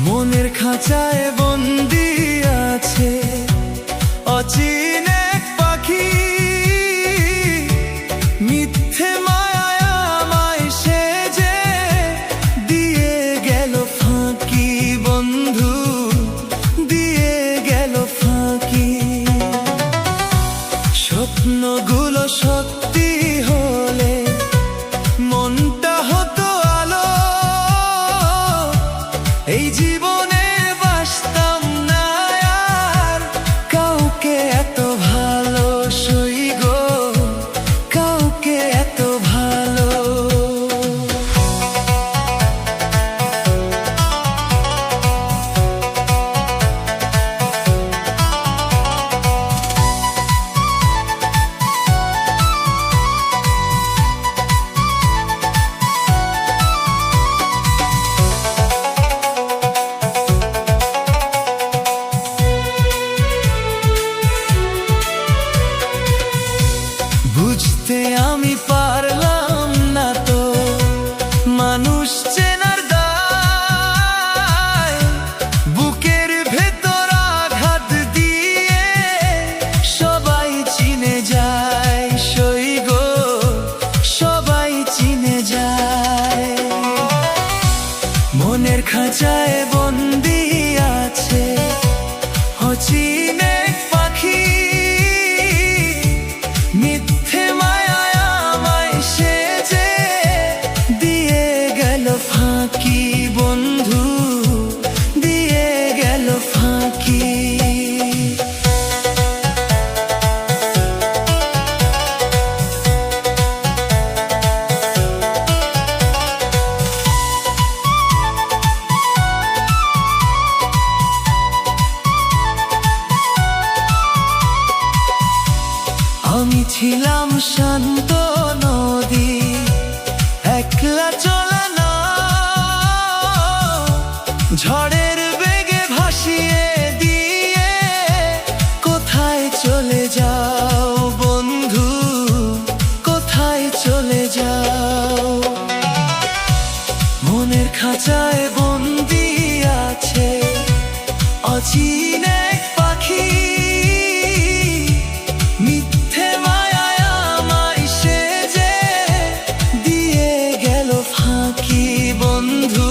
মনের খাঁচায় বন্দি আছে অচিন এক পাখি, মিথ্যে মায়ায় আমায় সে যে দিয়ে গেল ফাঁকি, বন্ধু দিয়ে গেল ফাঁকি। স্বপ্নগুলো সত্যি হলে মনটা হতো আলো, এই জীবনে বাসতাম না আর কাউকে এত ভালোবাসি গো, কাউকে এত ভালো। বুঝতে আমি পারলাম না তো মানুষ চেনার দায়, বুকের ভেতর আঘাত দিয়ে সবাই চিনে যায়, সই গো সবাই চিনে যায়। মনের খাঁচায় বন্দি আছে অচিন এক পাখি, মিথ্যে মায়ায় আমায় সে যে দিয়ে গেল ফাঁকি, বন্ধু দিয়ে গেল ফাঁকি। আমি ছিলাম শান্ত নদী, একলা চলা না, ঝড়ের বেগে ভাসিয়ে দিয়ে কোথায় চলে যাও বন্ধু, কোথায় চলে যাও। মনের খাঁচায় বন্দি আছে অচিন এক পাখি, মিথ্যে মায়ায় আমায় সে যে দিয়ে গেল ফাঁকি, বন্ধু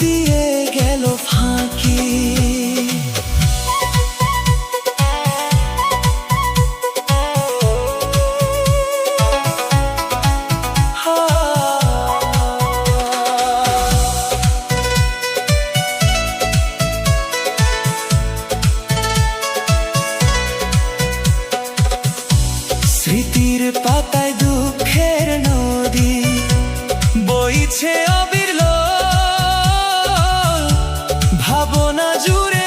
দিয়ে গেল ফাঁকি। স্মৃতির পাতায় দুঃখের নদী বইছে অবিরল, ভাবনা জুড়ে